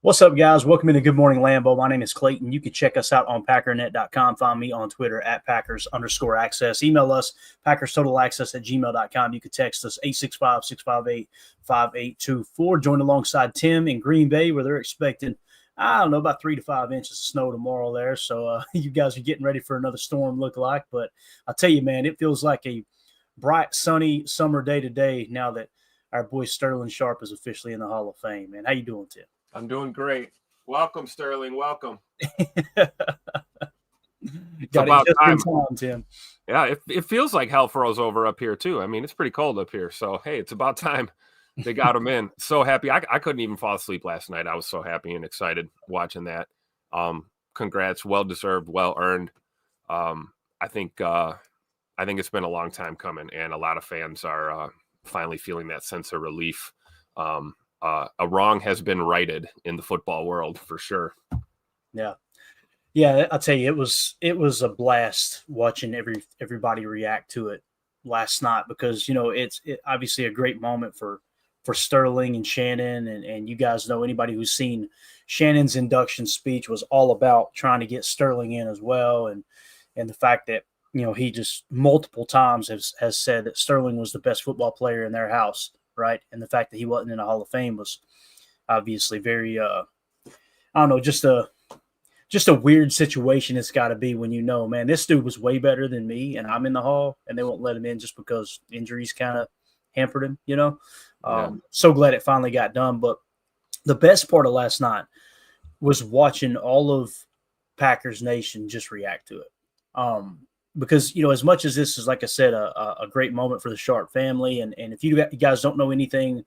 What's up, guys? Welcome into Good Morning Lambeau. My name is Clayton. You can check us out on packernet.com. Find me on Twitter at Packers_access. Email us, PackersTotalAccess@gmail.com. You can text us 865-658-5824. Join alongside Tim in Green Bay, where they're expecting, I don't know, about 3 to 5 inches of snow tomorrow there. So you guys are getting ready for another storm, look like. But I'll tell you, man, it feels like a bright, sunny summer day today now that our boy Sterling Sharpe is officially in the Hall of Fame. Man, how you doing, Tim? I'm doing great. Welcome, Sterling. Welcome. It's about time. Tim. Yeah, it feels like hell froze over up here, too. I mean, it's pretty cold up here. So, hey, it's about time they got him in. So happy. I couldn't even fall asleep last night. I was so happy and excited watching that. Congrats. Well-deserved, well-earned. I think it's been a long time coming, and a lot of fans are finally feeling that sense of relief. A wrong has been righted in the football world for sure. Yeah, I'll tell you, it was a blast watching everybody react to it last night because it's obviously a great moment for Sterling and Shannon, and you guys know, anybody who's seen Shannon's induction speech was all about trying to get Sterling in as well, and the fact that he just multiple times has said that Sterling was the best football player in their house. Right. And the fact that he wasn't in the Hall of Fame was obviously very, I don't know, just a weird situation it's got to be when man, this dude was way better than me and I'm in the Hall and they won't let him in just because injuries kind of hampered him, Yeah. So glad it finally got done. But the best part of last night was watching all of Packers Nation just react to it. Because, as much as this is, like I said, a great moment for the Sharpe family, and if you guys don't know anything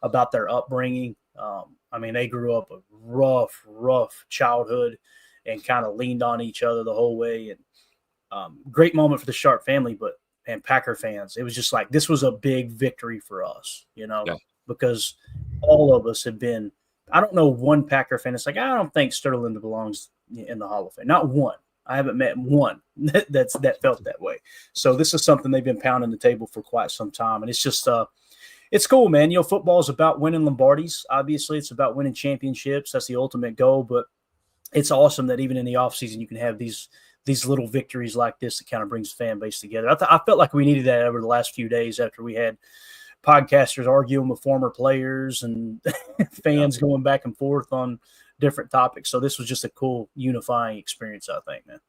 about their upbringing, I mean, they grew up a rough childhood and kind of leaned on each other the whole way. And great moment for the Sharpe family, and Packer fans, it was just like, this was a big victory for us, because all of us have been, I don't know one Packer fan that's like, I don't think Sterling belongs in the Hall of Fame. Not one. I haven't met one that felt that way. So this is something they've been pounding the table for quite some time. And it's just, it's cool, man. Football is about winning Lombardis. Obviously, it's about winning championships. That's the ultimate goal. But it's awesome that even in the offseason, you can have these little victories like this that kind of brings the fan base together. I felt like we needed that over the last few days after we had podcasters arguing with former players and fans going back and forth on different topics. So this was just a cool unifying experience, I think, man.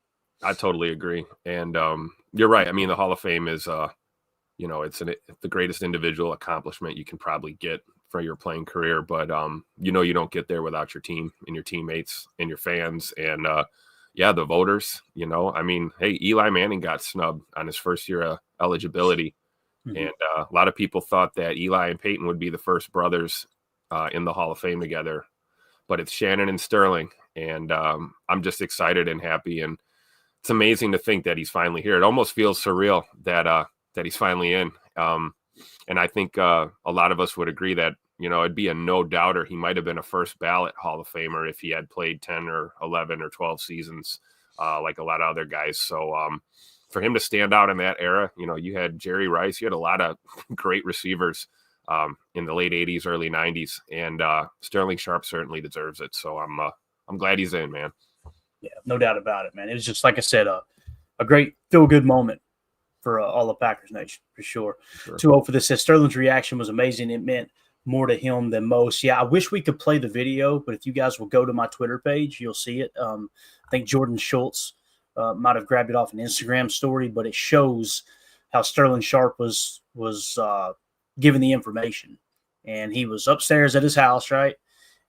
I totally agree. And you're right. I mean, the Hall of Fame is, it's the greatest individual accomplishment you can probably get for your playing career. But, you don't get there without your team and your teammates and your fans and, the voters, I mean, hey, Eli Manning got snubbed on his first year of eligibility. Mm-hmm. And a lot of people thought that Eli and Peyton would be the first brothers in the Hall of Fame together. But it's Shannon and Sterling, and I'm just excited and happy, and it's amazing to think that he's finally here. It almost feels surreal that he's finally in, and I think a lot of us would agree that it'd be a no-doubter. He might have been a first ballot Hall of Famer if he had played 10 or 11 or 12 seasons like a lot of other guys. So for him to stand out in that era, you had Jerry Rice, you had a lot of great receivers in the late 80s, early 90s, and Sterling Sharpe certainly deserves it. So I'm glad he's in, man. Yeah, no doubt about it, man. It was just, like I said, a great feel-good moment for all of Packers Nation, for sure. 2-0 for this. Says Sterling's reaction was amazing. It meant more to him than most. Yeah, I wish we could play the video, but if you guys will go to my Twitter page, you'll see it. I think Jordan Schultz might have grabbed it off an Instagram story, but it shows how Sterling Sharpe was given the information, and he was upstairs at his house, right?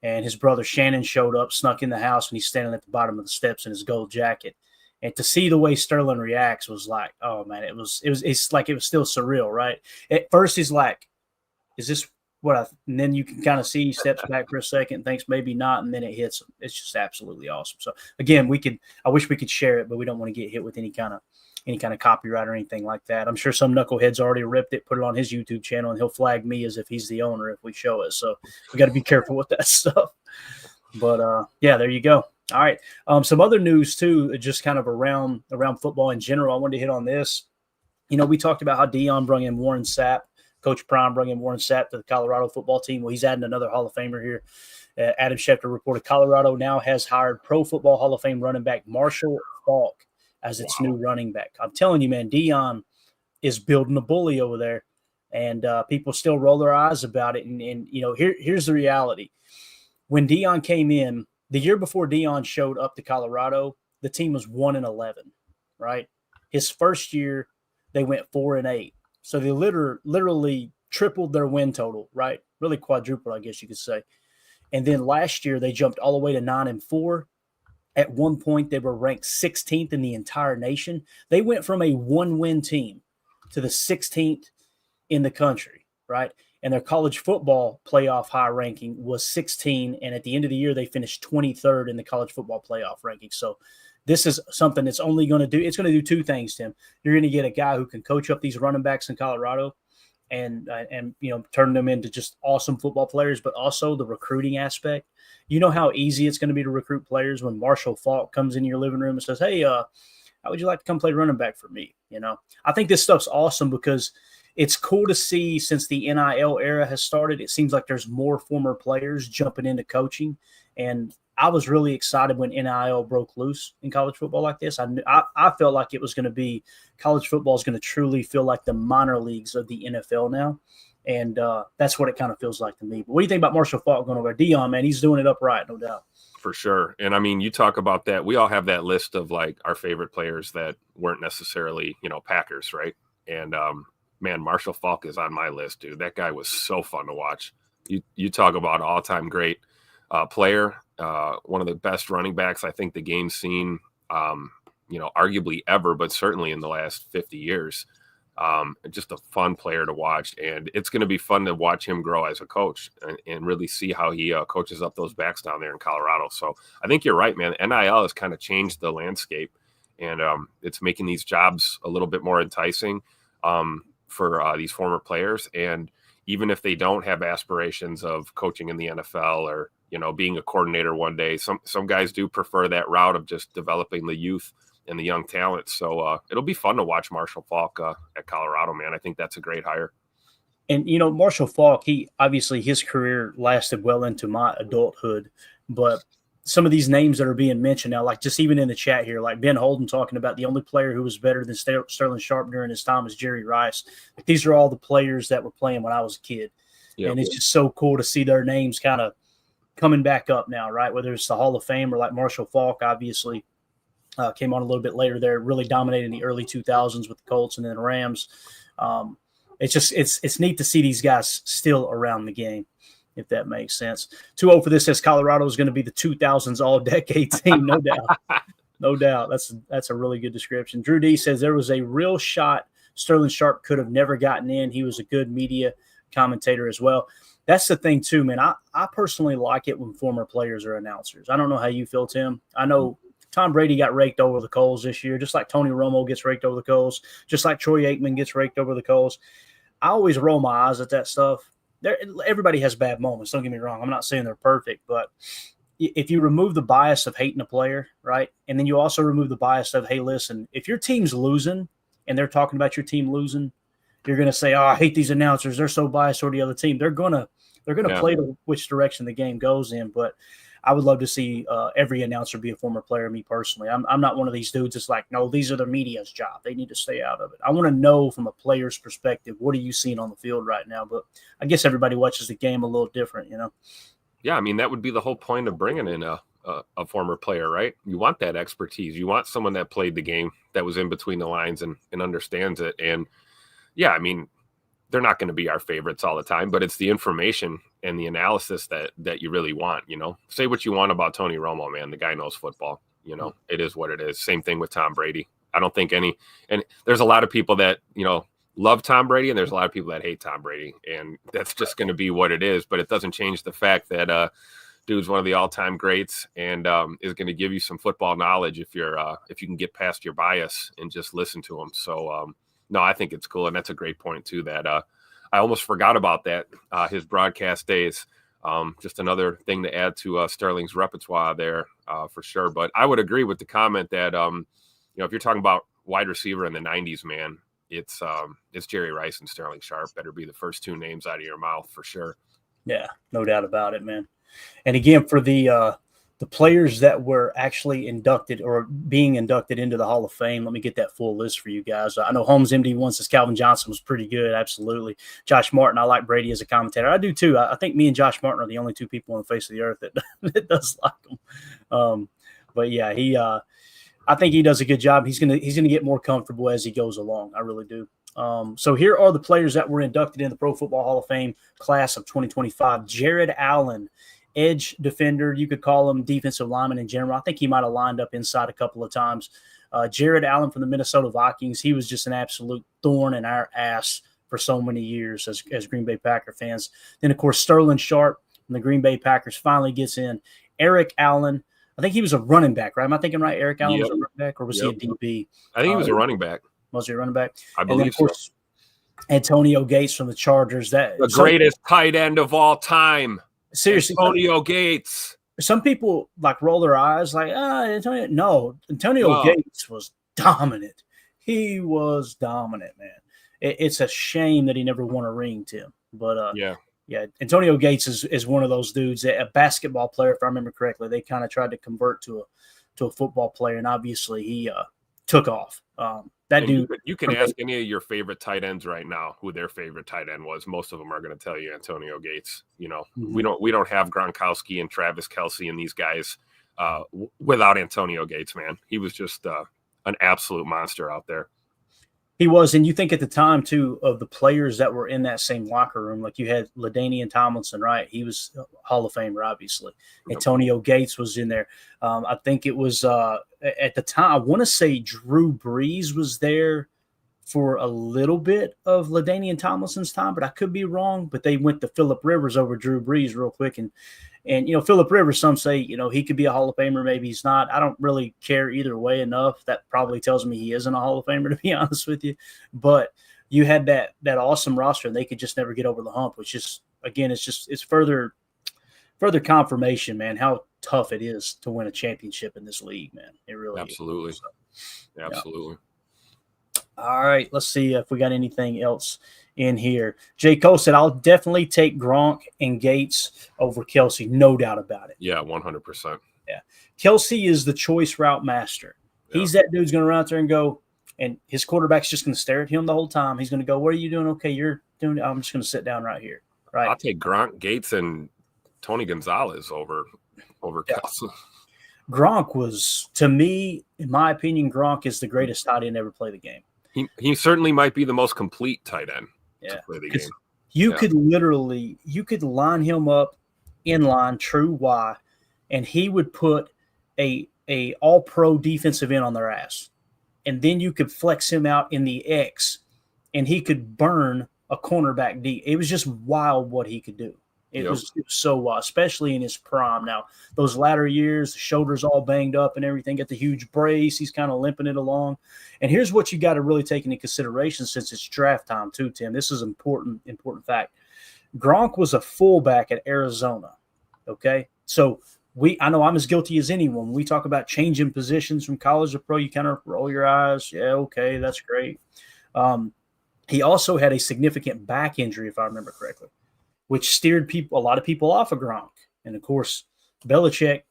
And his brother Shannon showed up, snuck in the house, and he's standing at the bottom of the steps in his gold jacket. And to see the way Sterling reacts was like, oh man, it's like it was still surreal, right? At first he's like, is this what and then you can kind of see he steps back for a second, thinks maybe not, and then it hits him. It's just absolutely awesome. So again, I wish we could share it, but we don't want to get hit with any kind of copyright or anything like that. I'm sure some knucklehead's already ripped it, put it on his YouTube channel, and he'll flag me as if he's the owner if we show it. So we got to be careful with that stuff. But there you go. All right. Some other news too, just kind of around football in general. I wanted to hit on this. We talked about how Deion brought in Warren Sapp. Coach Prime brought in Warren Sapp to the Colorado football team. Well, he's adding another Hall of Famer here Adam Schefter reported Colorado now has hired Pro Football Hall of Fame running back Marshall Faulk as its new running back. I'm telling you, man, Dion is building a bully over there, and people still roll their eyes about it. And here's the reality: when Dion came in the year before Dion showed up to Colorado, the team was 1-11, right? His first year, they went 4-8, so they literally tripled their win total, right? Really quadrupled, I guess you could say. And then last year, they jumped all the way to 9-4. At one point, they were ranked 16th in the entire nation. They went from a one-win team to the 16th in the country, right? And their college football playoff high ranking was 16. And at the end of the year, they finished 23rd in the college football playoff ranking. So this is something that's only going to do – it's going to do two things, Tim. You're going to get a guy who can coach up these running backs in Colorado and turn them into just awesome football players, but also the recruiting aspect. You know how easy it's going to be to recruit players when Marshall Faulk comes in your living room and says, hey, how would you like to come play running back for me? I think this stuff's awesome because it's cool to see since the NIL era has started. It seems like there's more former players jumping into coaching. And I was really excited when NIL broke loose in college football like this. I felt like it was going to be college football is going to truly feel like the minor leagues of the NFL now. And that's what it kind of feels like to me. But what do you think about Marshall Faulk going over? Dion, man, he's doing it upright, no doubt. For sure. And I mean, you talk about that. We all have that list of like our favorite players that weren't necessarily, Packers, right? And man, Marshall Faulk is on my list, dude. That guy was so fun to watch. You talk about all-time great player, one of the best running backs I think the game's seen, arguably ever, but certainly in the last 50 years. Just a fun player to watch, and it's going to be fun to watch him grow as a coach and really see how he coaches up those backs down there in Colorado. So I think you're right, man. NIL has kind of changed the landscape, and it's making these jobs a little bit more enticing for these former players. And even if they don't have aspirations of coaching in the NFL or being a coordinator one day, some guys do prefer that route of just developing the youth and the young talent. So it'll be fun to watch Marshall Faulk at Colorado, man. I think that's a great hire. And, Marshall Faulk, his career lasted well into my adulthood, but some of these names that are being mentioned now, like just even in the chat here, like Ben Holden talking about the only player who was better than Sterling Sharpe during his time is Jerry Rice. Like, these are all the players that were playing when I was a kid. Yep. And it's just so cool to see their names kind of coming back up now, right? Whether it's the Hall of Fame or like Marshall Faulk, obviously, came on a little bit later there, really dominated in the early 2000s with the Colts and then the Rams. It's neat to see these guys still around the game, if that makes sense. 2-0 for this says Colorado is going to be the 2000s all-decade team, no doubt. No doubt. That's a really good description. Drew D says there was a real shot Sterling Sharpe could have never gotten in. He was a good media commentator as well. That's the thing, too, man. I personally like it when former players are announcers. I don't know how you feel, Tim. I know Tom Brady got raked over the coals this year, just like Tony Romo gets raked over the coals, just like Troy Aikman gets raked over the coals. I always roll my eyes at that stuff. Everybody has bad moments. Don't get me wrong. I'm not saying they're perfect, but if you remove the bias of hating a player, right, and then you also remove the bias of, hey, listen, if your team's losing and they're talking about your team losing, you're going to say, oh, I hate these announcers. They're so biased toward the other team. They're going to play to which direction the game goes in, but I would love to see every announcer be a former player, me personally. I'm not one of these dudes that's like, no, these are the media's job. They need to stay out of it. I want to know from a player's perspective, what are you seeing on the field right now? But I guess everybody watches the game a little different, Yeah, I mean, that would be the whole point of bringing in a former player, right? You want that expertise. You want someone that played the game, that was in between the lines and understands it. And, yeah, I mean, they're not going to be our favorites all the time, but it's the information and the analysis that you really want, Say what you want about Tony Romo, man. The guy knows football, It is what it is. Same thing with Tom Brady. I don't think and there's a lot of people that, love Tom Brady and there's a lot of people that hate Tom Brady, and that's just going to be what it is. But it doesn't change the fact that dude's one of the all-time greats and is going to give you some football knowledge if you can get past your bias and just listen to him. So, no, I think it's cool. And that's a great point too, that I almost forgot about that, his broadcast days. Just another thing to add to Sterling's repertoire there for sure. But I would agree with the comment that, if you're talking about wide receiver in the 90s, man, it's Jerry Rice and Sterling Sharpe better be the first two names out of your mouth for sure. Yeah, no doubt about it, man. And again, for the players that were actually inducted or being inducted into the Hall of Fame, let me get that full list for you guys. I know Holmes MD once says Calvin Johnson was pretty good. Absolutely. Josh Martin, I like Brady as a commentator. I do too. I think me and Josh Martin are the only two people on the face of the earth that, that does like him. But yeah, I think he does a good job. He's gonna get more comfortable as he goes along. I really do. So here are the players that were inducted in the Pro Football Hall of Fame class of 2025. Jared Allen, edge defender. You could call him defensive lineman in general. I think he might have lined up inside a couple of times. Jared Allen from the Minnesota Vikings. He was just an absolute thorn in our ass for so many years as Green Bay Packer fans. Then, of course, Sterling Sharpe from the Green Bay Packers finally gets in. Eric Allen. I think he was a running back, right? Am I thinking right? Eric Allen was a running back, or was he a DB? I think he was a running back. Was he a running back? I believe of course, so. Antonio Gates from the Chargers. The greatest tight end of all time. Seriously. Antonio Gates. Some people roll their eyes Antonio. No, Antonio Gates was dominant. He was dominant, man. It's a shame that he never won a ring, Tim. But yeah, Antonio Gates is one of those dudes, a basketball player, if I remember correctly. They kind of tried to convert to a football player, and obviously he took off. That dude. You can ask any of your favorite tight ends right now who their favorite tight end was. Most of them are going to tell you Antonio Gates. We don't have Gronkowski and Travis Kelce and these guys without Antonio Gates, man. He was just an absolute monster out there. He was, and you think at the time, too, of the players that were in that same locker room, like you had LaDainian Tomlinson, right? He was Hall of Famer, obviously. Yep. Antonio Gates was in there. I think it was at the time, I want to say Drew Brees was there for a little bit of LaDainian Tomlinson's time, but I could be wrong. But they went to Phillip Rivers over Drew Brees real quick. And Phillip Rivers, some say, he could be a Hall of Famer. Maybe he's not. I don't really care either way enough. That probably tells me he isn't a Hall of Famer, to be honest with you. But you had that awesome roster, and they could just never get over the hump, which is, again, it's further confirmation, man, how tough it is to win a championship in this league, man. It really Absolutely. is. So, Absolutely. All right, let's see if we got anything else in here. J. Cole said, I'll definitely take Gronk and Gates over Kelce, no doubt about it. Yeah, 100%. Yeah. Kelce is the choice route master. Yeah. He's that dude's going to run out there and go, and his quarterback's just going to stare at him the whole time. He's going to go, what are you doing? Okay, you're doing it. I'm just going to sit down right here. Right. I'll take Gronk, Gates, and Tony Gonzalez over Kelce. Gronk was, to me, in my opinion, Gronk is the greatest tight end ever play the game. He certainly might be the most complete tight end to play the game. You could line him up in line, true Y, and he would put a all-pro defensive end on their ass. And then you could flex him out in the X, and he could burn a cornerback D. It was just wild what he could do. It was so wild, especially in his prime. Now, those latter years, the shoulders all banged up and everything, got the huge brace. He's kind of limping it along. And here's what you got to really take into consideration since it's draft time too, Tim. This is important fact. Gronk was a fullback at Arizona, okay? So I know I'm as guilty as anyone. When we talk about changing positions from college to pro, you kind of roll your eyes. Yeah, okay, that's great. He also had a significant back injury, if I remember correctly, which steered a lot of people off of Gronk. And, of course, Belichick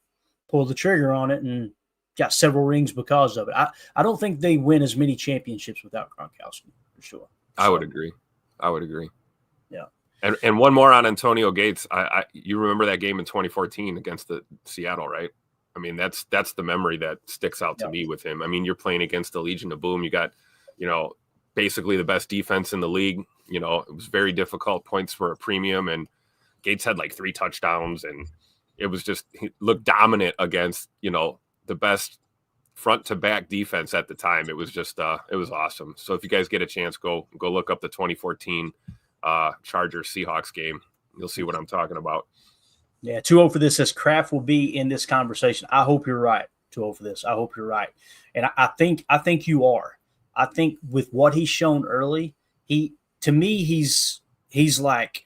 pulled the trigger on it and got several rings because of it. I don't think they win as many championships without Gronkowski, for sure. I would agree. Yeah. And one more on Antonio Gates. You remember that game in 2014 against the Seattle, right? I mean, that's the memory that sticks out to me with him. I mean, you're playing against the Legion of Boom. You got, basically the best defense in the league. It was very difficult. Points were a premium, and Gates had like 3 touchdowns, and it was just, he looked dominant against, the best front to back defense at the time. It was just, it was awesome. So if you guys get a chance, go look up the 2014 Chargers Seahawks game. You'll see what I'm talking about. Yeah. 2-0 for this says Kraft will be in this conversation. I hope you're right. 2-0 for this. I hope you're right. And I think you are. I think with what he's shown early, to me, he's like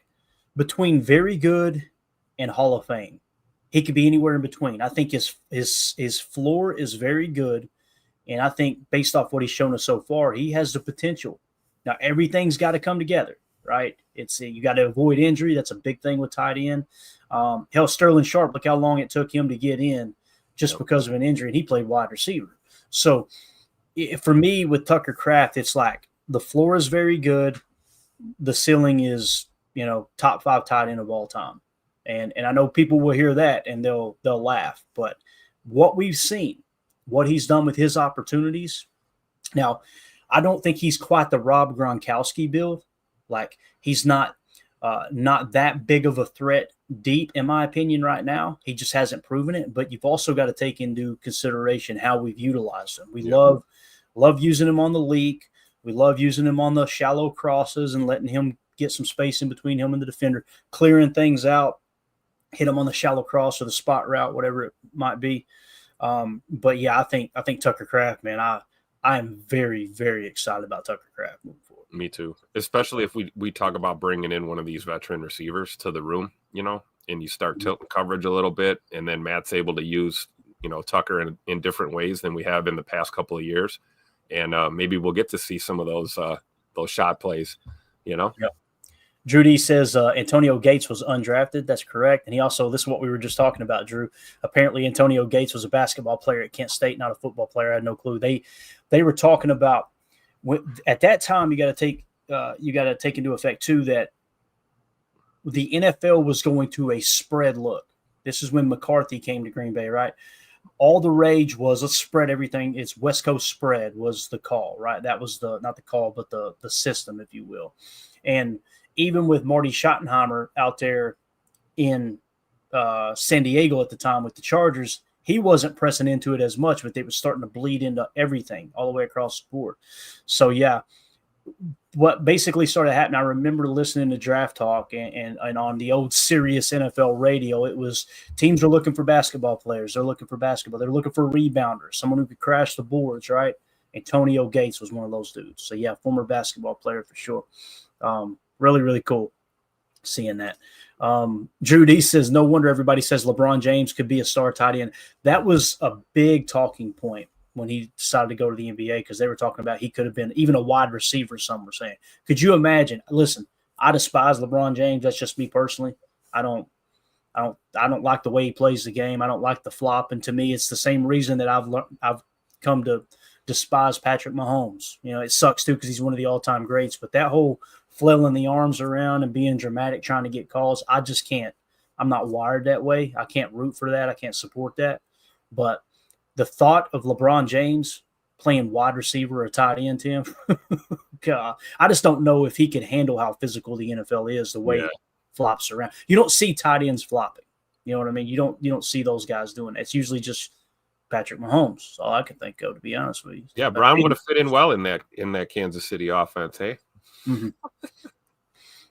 between very good and Hall of Fame. He could be anywhere in between. I think his floor is very good, and I think based off what he's shown us so far, he has the potential. Now, everything's got to come together. right? You got to avoid injury. That's a big thing with tight end. Hell, Sterling Sharpe, look how long it took him to get in just because of an injury, and he played wide receiver. So for me with Tucker Kraft, it's like the floor is very good. The ceiling is, top 5 tight end of all time. And I know people will hear that and they'll laugh. But what we've seen, what he's done with his opportunities. Now, I don't think he's quite the Rob Gronkowski build. Like he's not that big of a threat deep, in my opinion, right now. He just hasn't proven it. But you've also got to take into consideration how we've utilized him. We love using him on the leak. We love using him on the shallow crosses and letting him get some space in between him and the defender, clearing things out, hit him on the shallow cross or the spot route, whatever it might be. But yeah, I think Tucker Kraft, man, I am very, very excited about Tucker Kraft moving forward. Me too, especially if we talk about bringing in one of these veteran receivers to the room, and you start tilting coverage a little bit, and then Matt's able to use, Tucker in different ways than we have in the past couple of years. And maybe we'll get to see some of those shot plays, Yep. Drew D says Antonio Gates was undrafted. That's correct. And he also, this is what we were just talking about, Drew. Apparently Antonio Gates was a basketball player at Kent State, not a football player. I had no clue. They were talking about at that time. You got to take into effect too that the NFL was going to a spread look. This is when McCarthy came to Green Bay, right? All the rage was let's spread everything. It's West Coast spread was the call, right? That was not the call, but the system, if you will. And even with Marty Schottenheimer out there in San Diego at the time with the Chargers, he wasn't pressing into it as much, but it was starting to bleed into everything all the way across the board. So, yeah, what basically started happening, I remember listening to Draft Talk and on the old Sirius NFL radio, it was teams are looking for basketball players. They're looking for basketball. They're looking for rebounders, someone who could crash the boards, right? Antonio Gates was one of those dudes. So, yeah, former basketball player for sure. Really, really cool seeing that. Drew D says, no wonder everybody says LeBron James could be a star tight end. That was a big talking point when he decided to go to the NBA because they were talking about he could have been even a wide receiver, some were saying. Could you imagine? Listen, I despise LeBron James. That's just me personally. I don't like the way he plays the game. I don't like the flop. And to me, it's the same reason that I've come to despise Patrick Mahomes. It sucks too because he's one of the all-time greats. But that whole flailing the arms around and being dramatic, trying to get calls, I just can't. I'm not wired that way. I can't root for that. I can't support that. But the thought of LeBron James playing wide receiver or tight end, Tim, God, I just don't know if he can handle how physical the NFL is, the way it flops around. You don't see tight ends flopping. You know what I mean? You don't see those guys doing it. It's usually just Patrick Mahomes. That's all I can think of, to be honest with you. Yeah, Brown would have fit in well in that Kansas City offense, hey? Mm-hmm.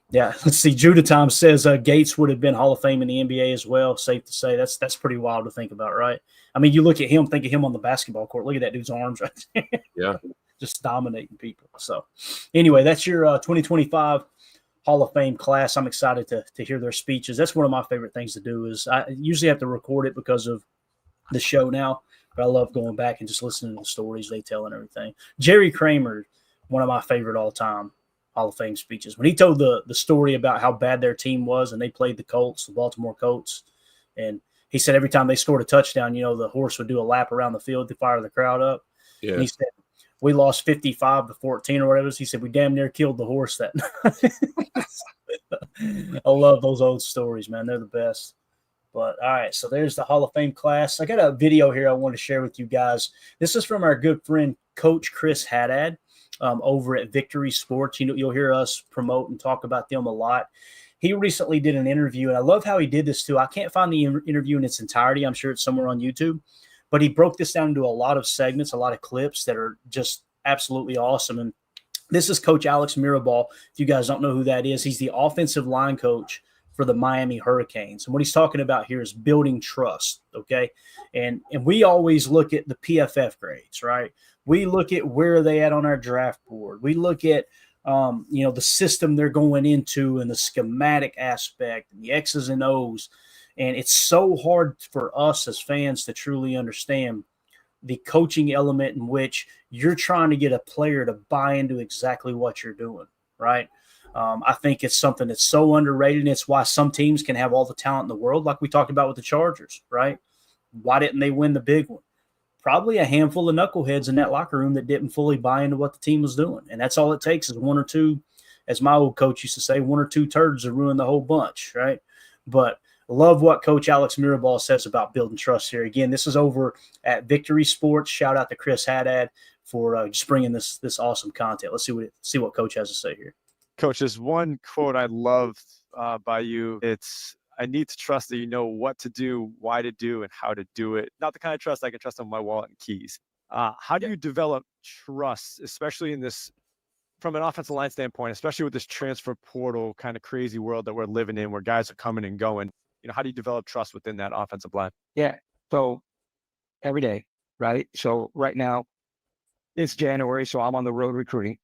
Yeah, let's see. Judah Tom says Gates would have been Hall of Fame in the NBA as well. Safe to say. That's pretty wild to think about, right? I mean, you look at him, think of him on the basketball court. Look at that dude's arms right there. Yeah. Just dominating people. So anyway, that's your 2025 Hall of Fame class. I'm excited to hear their speeches. That's one of my favorite things to do is I usually have to record it because of the show now, but I love going back and just listening to the stories they tell and everything. Jerry Kramer, one of my favorite all-time Hall of Fame speeches. When he told the story about how bad their team was and they played the Colts, the Baltimore Colts, and he said every time they scored a touchdown, the horse would do a lap around the field to fire the crowd up. Yeah. And he said, we lost 55-14 or whatever. He said, we damn near killed the horse that night. I love those old stories, man. They're the best. But, all right, so there's the Hall of Fame class. I got a video here I want to share with you guys. This is from our good friend, Coach Chris Haddad. Over at Victory Sports. You'll hear us promote and talk about them a lot. He recently did an interview, and I love how he did this too. I can't find the interview in its entirety. I'm sure it's somewhere on YouTube. But he broke this down into a lot of segments, a lot of clips that are just absolutely awesome. And this is Coach Alex Mirabal. If you guys don't know who that is, he's the offensive line coach for the Miami Hurricanes. And what he's talking about here is building trust, okay? And we always look at the PFF grades, right? We look at where are they at on our draft board. We look at, the system they're going into and the schematic aspect and the X's and O's. And it's so hard for us as fans to truly understand the coaching element in which you're trying to get a player to buy into exactly what you're doing, right? I think it's something that's so underrated, and it's why some teams can have all the talent in the world, like we talked about with the Chargers, right? Why didn't they win the big one? Probably a handful of knuckleheads in that locker room that didn't fully buy into what the team was doing. And that's all it takes is one or two, as my old coach used to say, one or two turds to ruin the whole bunch, right? But love what Coach Alex Mirabal says about building trust here. Again, this is over at Victory Sports. Shout out to Chris Haddad for just bringing this awesome content. Let's see what Coach has to say here. Coach, there's one quote I love by you. It's, I need to trust that you know what to do, why to do, and how to do it. Not the kind of trust I can trust on my wallet and keys. How do you develop trust, especially in this, from an offensive line standpoint, especially with this transfer portal kind of crazy world that we're living in where guys are coming and going? How do you develop trust within that offensive line? Yeah. So every day, right? So right now it's January, so I'm on the road recruiting,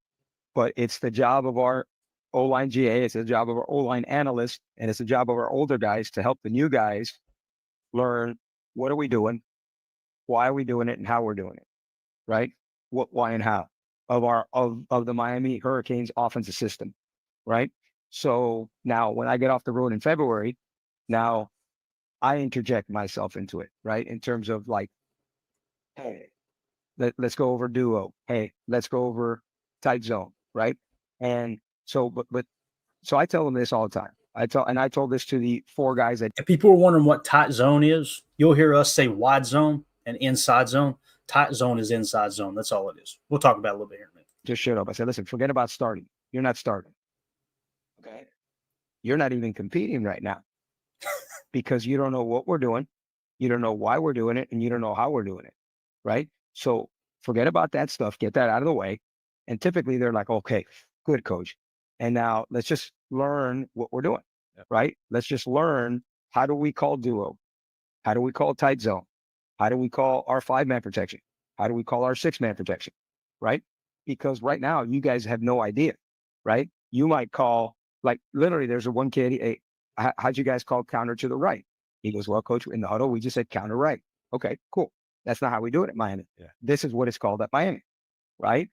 but it's the job of our O-line GA, it's the job of our O-line analyst, and it's the job of our older guys to help the new guys learn what are we doing, why are we doing it, and how we're doing it, right? What, why, and how of the Miami Hurricanes offensive system, right? So now when I get off the road in February, now I interject myself into it, right? In terms of like, hey, let's go over duo. Hey, let's go over tight zone, right? And so, so I tell them this all the time. I told this to the four guys that. If people are wondering what tight zone is, you'll hear us say wide zone and inside zone. Tight zone is inside zone. That's all it is. We'll talk about it a little bit here in a minute. Just shut up. I said, listen, forget about starting. You're not starting. Okay. You're not even competing right now because you don't know what we're doing. You don't know why we're doing it, and you don't know how we're doing it. Right. So forget about that stuff. Get that out of the way. And typically they're like, okay, good, coach. And now let's just learn what we're doing. Yep. Right. Let's just learn, how do we call duo? How do we call tight zone? How do we call our 5-man protection? How do we call our 6-man protection? Right. Because right now you guys have no idea. Right. You might call, like, literally there's a one kid, hey, how'd you guys call counter to the right? He goes, well, coach, in the huddle, we just said counter right. Okay, cool. That's not how we do it at Miami. Yeah. This is what it's called at Miami, right?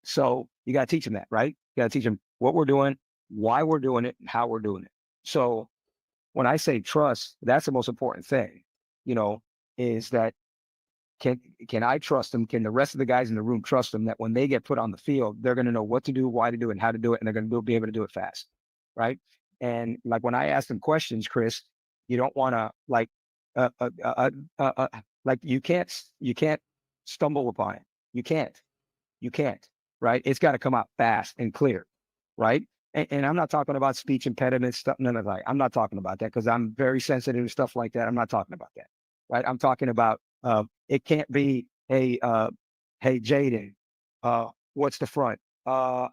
So you got to teach them that, right? You got to teach them what we're doing, why we're doing it, and how we're doing it. So when I say trust, that's the most important thing, is that can I trust them? Can the rest of the guys in the room trust them that when they get put on the field, they're going to know what to do, why to do it, and how to do it, and they're going to be able to do it fast, right? And like when I ask them questions, Chris, you don't want to like you can't stumble upon it. You can't, right? It's got to come out fast and clear, right? And I'm not talking about speech impediments, stuff, none of that. I'm not talking about that because I'm very sensitive to stuff like that. I'm not talking about that, right? I'm talking about it can't be, hey, Jaden, what's the front? You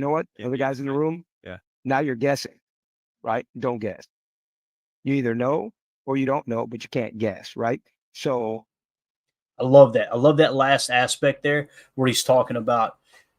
know what? Yeah. Other guys in the room, yeah. Now you're guessing, right? Don't guess. You either know or you don't know, but you can't guess, right? So I love that. I love that last aspect there where he's talking about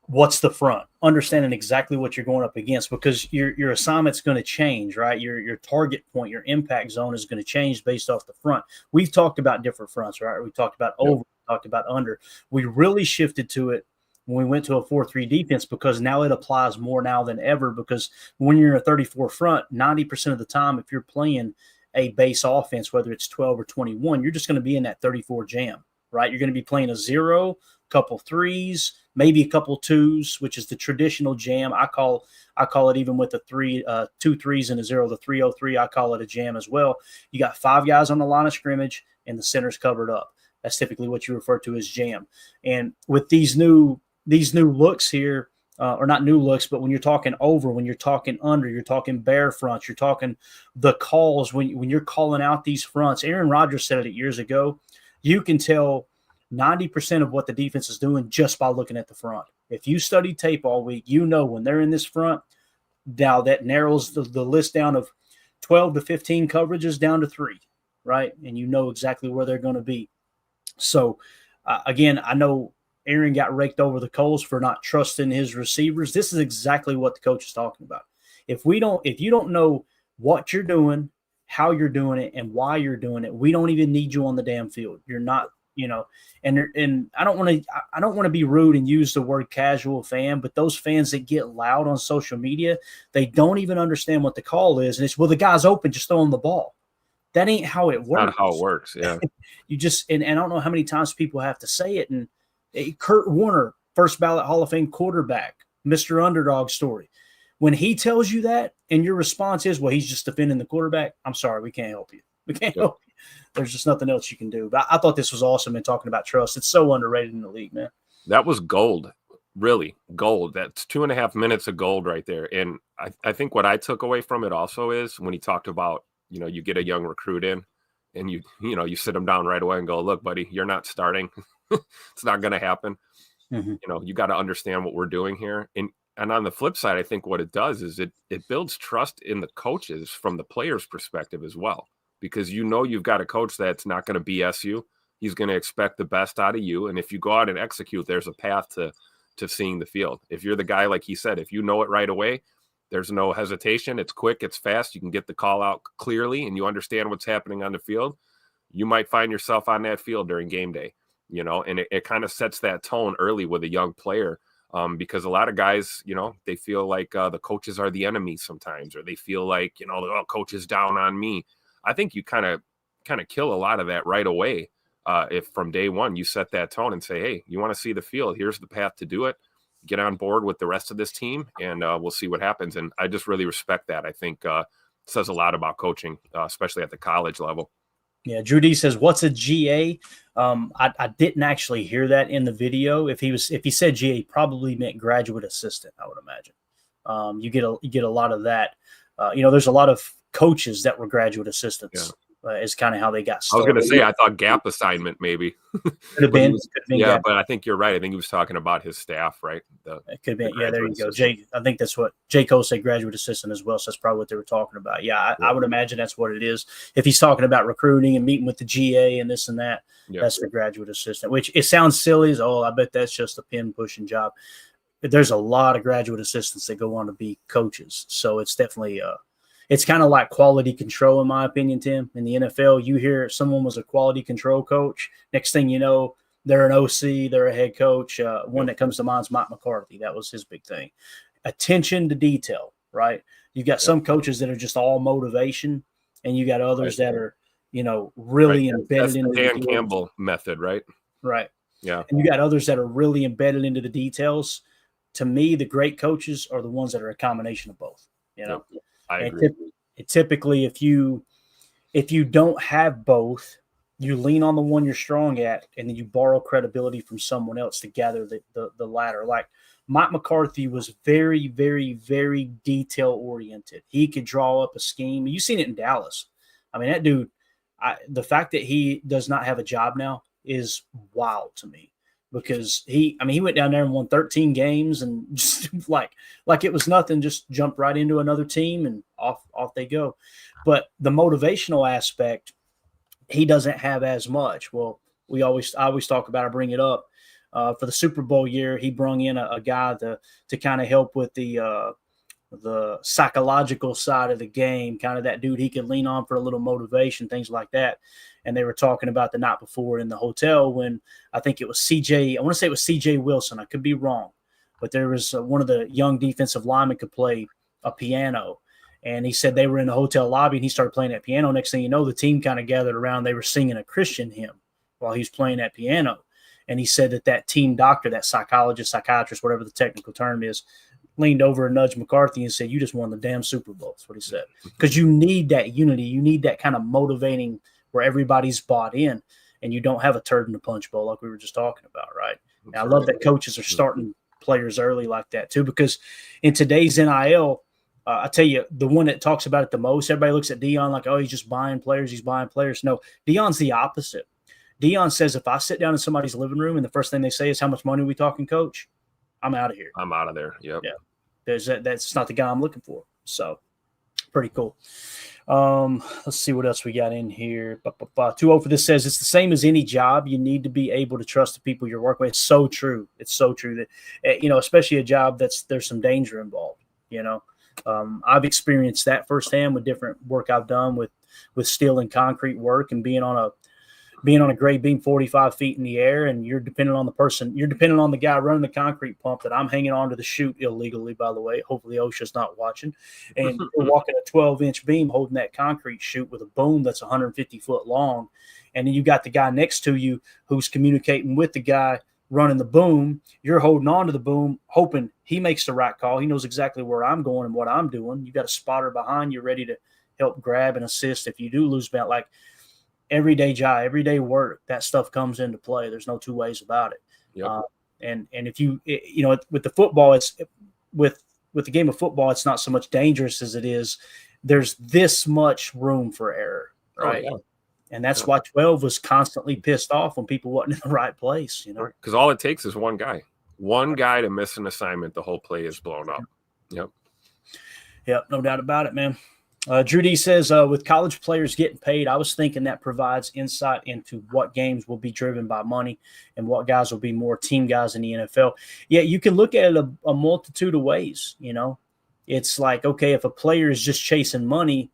what's the front, understanding exactly what you're going up against, because your assignment's going to change, right? Your target point, your impact zone is going to change based off the front. We've talked about different fronts, right? We talked about over, we talked about under. We really shifted to it when we went to a 4-3 defense because now it applies more now than ever, because when you're in a 34 front, 90% of the time, if you're playing a base offense, whether it's 12 or 21, you're just going to be in that 34 jam, right? You're going to be playing a 0, couple 3s, maybe a couple 2s, which is the traditional jam. I call it, even with the 2 3s and a 0, the 3-0-3, I call it a jam as well. You got 5 guys on the line of scrimmage and the center's covered up. That's typically what you refer to as jam. And with these new looks here, or not new looks, but when you're talking over, when you're talking under, you're talking bare fronts, you're talking the calls, when you're calling out these fronts. Aaron Rodgers said it years ago. You can tell 90% of what the defense is doing just by looking at the front. If you study tape all week, when they're in this front, now that narrows the list down of 12 to 15 coverages down to 3, right? And you know exactly where they're going to be. So, again, I know Aaron got raked over the coals for not trusting his receivers. This is exactly what the coach is talking about. If you don't know what you're doing, how you're doing it, and why you're doing it, we don't even need you on the damn field. You're not you know, and I don't want to be rude and use the word casual fan, but those fans that get loud on social media, they don't even understand what the call is. And it's, well, the guy's open, just throw him the ball. That ain't how it works. Not how it works. Yeah. You just, and I don't know how many times people have to say it. And Kurt Warner, first ballot Hall of Fame quarterback, Mr. Underdog story. When he tells you that and your response is, well, he's just defending the quarterback, I'm sorry, we can't help you. We can't help you. There's just nothing else you can do. But I thought this was awesome in talking about trust. It's so underrated in the league, man. That was gold, really gold. That's 2.5 minutes of gold right there. And I think what I took away from it also is when he talked about, you know, you get a young recruit in and you sit him down right away and go, look, buddy, you're not starting. It's not going to happen. Mm-hmm. You know, you got to understand what we're doing here. And on the flip side, I think what it does is it builds trust in the coaches from the players' perspective as well. Because you know you've got a coach that's not going to BS you. He's going to expect the best out of you. And if you go out and execute, there's a path to seeing the field. If you're the guy, like he said, if you know it right away, there's no hesitation. It's quick. It's fast. You can get the call out clearly and you understand what's happening on the field. You might find yourself on that field during game day, you know, and it kind of sets that tone early with a young player. Because a lot of guys, you know, they feel like the coaches are the enemy sometimes, or they feel like, you know, oh, coach is down on me. I think you kind of kill a lot of that right away. If from day one you set that tone and say, hey, you want to see the field, here's the path to do it. Get on board with the rest of this team and we'll see what happens. And I just really respect that. I think it says a lot about coaching, especially at the college level. Yeah, Drew D says, "What's a GA?" I didn't actually hear that in the video. If he said GA, probably meant graduate assistant. I would imagine. You get a lot of that. You know, there's a lot of coaches that were graduate assistants. Is kind of how they got started. I was going to say, I thought gap assignment maybe. Could have been. Yeah, but I think you're right. I think he was talking about his staff, right? It could have been. Yeah, there you go. I think that's what J. Cole said, graduate assistant as well. So that's probably what they were talking about. Yeah, I would imagine that's what it is. If he's talking about recruiting and meeting with the GA and this and that, that's the graduate assistant, which it sounds silly as, I bet that's just a pin pushing job. But there's a lot of graduate assistants that go on to be coaches. So it's definitely it's kind of like quality control, in my opinion, Tim. In the NFL, you hear someone was a quality control coach. Next thing you know, they're an OC, they're a head coach. One that comes to mind is Mike McCarthy. That was his big thing. Attention to detail, right? You've got some coaches that are just all motivation, and you got others that are, you know, really embedded into the Dan Campbell method, right? Right. Yeah. And you got others that are really embedded into the details. To me, the great coaches are the ones that are a combination of both, you know? Yep. I agree. Typically, if you don't have both, you lean on the one you're strong at, and then you borrow credibility from someone else to gather the ladder. Like Mike McCarthy was very, very, very detail oriented. He could draw up a scheme. You've seen it in Dallas. I mean, that dude. The fact that he does not have a job now is wild to me. Because he went down there and won 13 games and just like it was nothing, just jumped right into another team and off they go. But the motivational aspect, he doesn't have as much. Well, I always talk about, I bring it up for the Super Bowl year. He brung in a guy to kind of help with the psychological side of the game, kind of that dude he could lean on for a little motivation, things like that. And they were talking about the night before in the hotel when I think it was I want to say it was CJ Wilson. I could be wrong, but there was one of the young defensive linemen could play a piano. And he said they were in the hotel lobby and he started playing that piano. Next thing you know, the team kind of gathered around. They were singing a Christian hymn while he was playing that piano. And he said that team doctor, that psychologist, psychiatrist, whatever the technical term is, leaned over and nudged McCarthy and said, "You just won the damn Super Bowl." That's what he said. Because you need that unity. You need that kind of motivating where everybody's bought in and you don't have a turd in the punch bowl like we were just talking about, right? And I love that coaches are starting players early like that too, because in today's NIL, I tell you, the one that talks about it the most, everybody looks at Deion like, oh, he's just buying players. He's buying players. No, Deion's the opposite. Deion says, if I sit down in somebody's living room and the first thing they say is, how much money are we talking, coach? I'm out of here. I'm out of there. Yep. Yeah. That's not the guy I'm looking for. So pretty cool. Let's see what else we got in here. 2-0 for this says, it's the same as any job. You need to be able to trust the people you're working with. It's so true. It's so true that, you know, especially a job there's some danger involved, you know. I've experienced that firsthand with different work I've done with steel and concrete work and being on being on a grade beam 45 feet in the air, and you're depending on the guy running the concrete pump that I'm hanging onto the chute illegally, by the way. Hopefully OSHA's not watching. And you're walking a 12-inch beam holding that concrete chute with a boom that's 150 foot long. And then you got the guy next to you who's communicating with the guy running the boom. You're holding on to the boom, hoping he makes the right call. He knows exactly where I'm going and what I'm doing. You got a spotter behind you ready to help grab and assist if you do lose bound. Like, everyday job, everyday work, that stuff comes into play. There's no two ways about it. Yep. And if with the football, it's with the game of football, it's not so much dangerous as it is. There's this much room for error, right? Oh, yeah. And that's why 12 was constantly pissed off when people wasn't in the right place, Because all it takes is one guy to miss an assignment. The whole play is blown up. Yep, no doubt about it, man. Drew D says, with college players getting paid, I was thinking that provides insight into what games will be driven by money and what guys will be more team guys in the NFL. Yeah, you can look at it a multitude of ways, It's like, okay, if a player is just chasing money,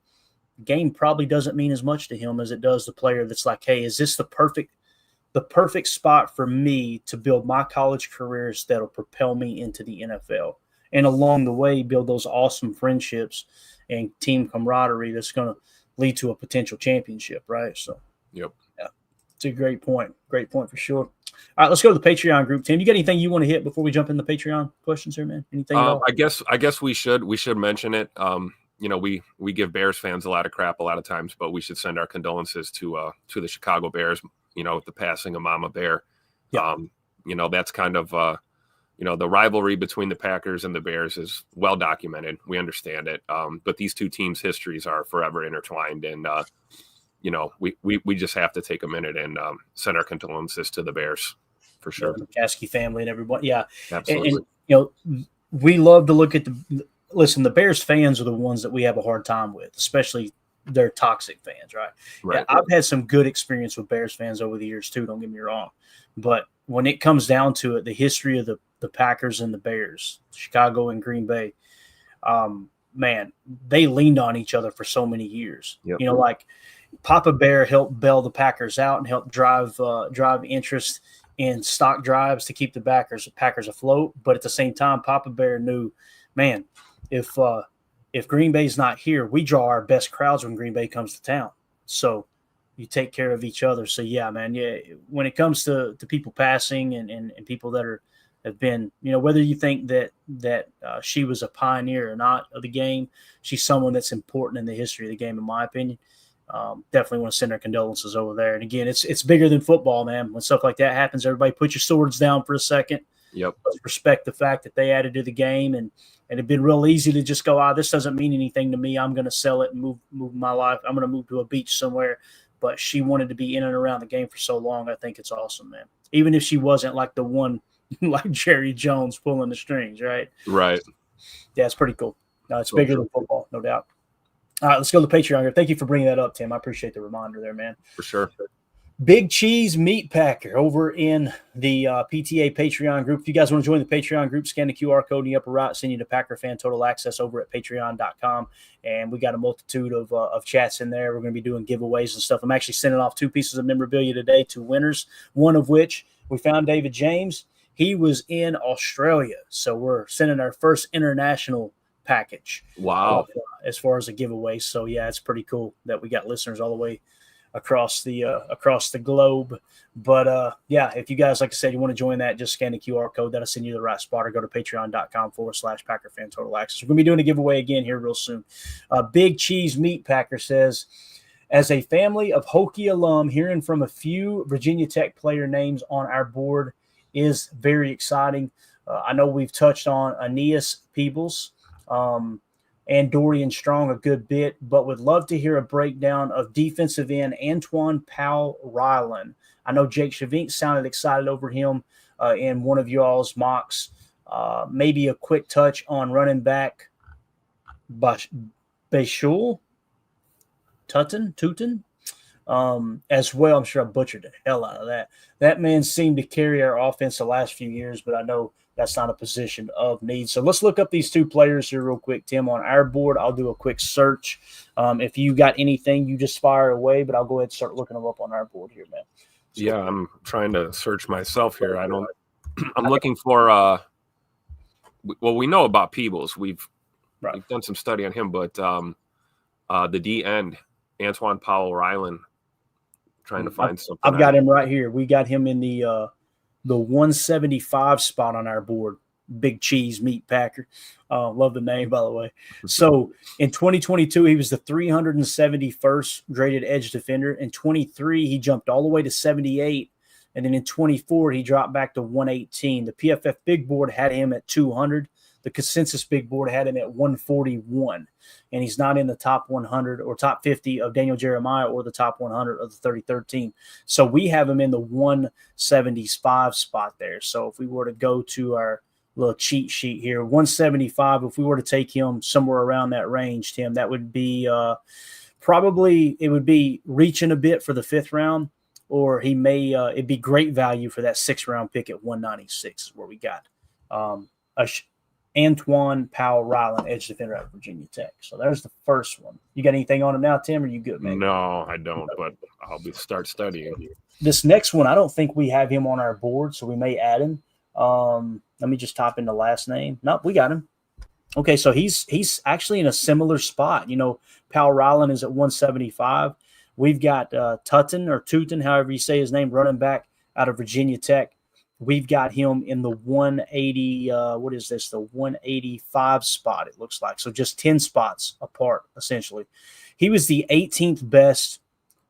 game probably doesn't mean as much to him as it does the player that's like, hey, is this the perfect spot for me to build my college careers that'll propel me into the NFL? And along the way, build those awesome friendships and team camaraderie that's going to lead to a potential championship, right? So, yeah, it's a great point. Great point for sure. All right, let's go to the Patreon group. Tim, you got anything you want to hit before we jump in the Patreon questions here, man? Anything? I guess we should mention it. We give Bears fans a lot of crap a lot of times, but we should send our condolences to the Chicago Bears. With the passing of Mama Bear. Yeah. That's kind of the rivalry between the Packers and the Bears is well documented. We understand it. But these two teams' histories are forever intertwined. And, we just have to take a minute and send our condolences to the Bears for sure. The McCaskey family and everybody. Yeah. Absolutely. And we love to look at the Bears fans are the ones that we have a hard time with, especially they're toxic fans, right? Right. Yeah, I've had some good experience with Bears fans over the years too, don't get me wrong. But when it comes down to it, the history of the Packers and the Bears, Chicago and Green Bay, man, they leaned on each other for so many years. Yep. Like Papa Bear helped bail the Packers out and helped drive interest in stock drives to keep the Packers afloat. But at the same time, Papa Bear knew, man, if Green Bay's not here, we draw our best crowds when Green Bay comes to town. So you take care of each other. So, yeah, man, yeah, when it comes to people passing and people that have been, whether you think that she was a pioneer or not of the game, she's someone that's important in the history of the game, in my opinion. Definitely want to send our condolences over there. And, again, it's bigger than football, man. When stuff like that happens, everybody put your swords down for a second. Yep. Let's respect the fact that they added to the game, and it'd been real easy to just go, this doesn't mean anything to me. I'm going to sell it and move my life. I'm going to move to a beach somewhere. But she wanted to be in and around the game for so long. I think it's awesome, man. Even if she wasn't like the one like Jerry Jones pulling the strings, right? Right. Yeah, it's pretty cool. No, it's bigger than football, no doubt. All right, let's go to the Patreon here. Thank you for bringing that up, Tim. I appreciate the reminder there, man. For sure. Big Cheese Meat Packer over in the PTA Patreon group. If you guys want to join the Patreon group, scan the QR code in the upper right, send you to Packer Fan Total Access over at patreon.com. And we got a multitude of chats in there. We're going to be doing giveaways and stuff. I'm actually sending off 2 pieces of memorabilia today to winners, one of which we found David James. He was in Australia. So we're sending our first international package. Wow. As far as a giveaway. So, yeah, it's pretty cool that we got listeners all the way across the globe. But yeah, if you guys, like I said, you want to join that, just scan the QR code. That'll send you to the right spot, or go to patreon.com/Packer Fan Total Access. We're going to be doing a giveaway again here real soon. Big Cheese Meat Packer says, as a family of Hokie alum, hearing from a few Virginia Tech player names on our board is very exciting. I know we've touched on Aeneas Peebles and Dorian Strong a good bit, but would love to hear a breakdown of defensive end Antoine Powell-Ryland. I know Jake Shavink sounded excited over him in one of y'all's mocks. Maybe a quick touch on running back Bashul Tutin as well. I'm sure I butchered the hell out of that. That man seemed to carry our offense the last few years, but I know that's not a position of need. So let's look up these two players here real quick, Tim, on our board. I'll do a quick search. If you got anything, you just fire away, but I'll go ahead and start looking them up on our board here, man. So, yeah, I'm trying to search myself here. I'm looking for, well, we know about Peebles. We've done some study on him, but the D end, Antoine Powell Ryland, trying to find something. I've got him right here. We got him in the 175 spot on our board. Big Cheese Meat Packer. Love the name, by the way. So in 2022, he was the 371st graded edge defender. In 23, he jumped all the way to 78. And then in 24, he dropped back to 118. The PFF Big Board had him at 200. The consensus Big Board had him at 141. And he's not in the top 100 or top 50 of Daniel Jeremiah or the top 100 of the 33rd team. So we have him in the 175 spot there. So if we were to go to our little cheat sheet here, 175, if we were to take him somewhere around that range, Tim, that would be probably, it would be reaching a bit for the 5th round, or he may, it'd be great value for that 6th round pick at 196 is where we got Antoine Powell Ryland, edge defender out of Virginia Tech. So there's the first one. You got anything on him now, Tim? Or are you good, man? No, I don't, but I'll start studying. This next one, I don't think we have him on our board, so we may add him. Let me just type in the last name. Nope, we got him. Okay, so he's actually in a similar spot. You know, Powell Ryland is at 175. We've got Tuten, however you say his name, running back out of Virginia Tech. We've got him in the 180, what is this, the 185 spot, it looks like. So just 10 spots apart, essentially. He was the 18th best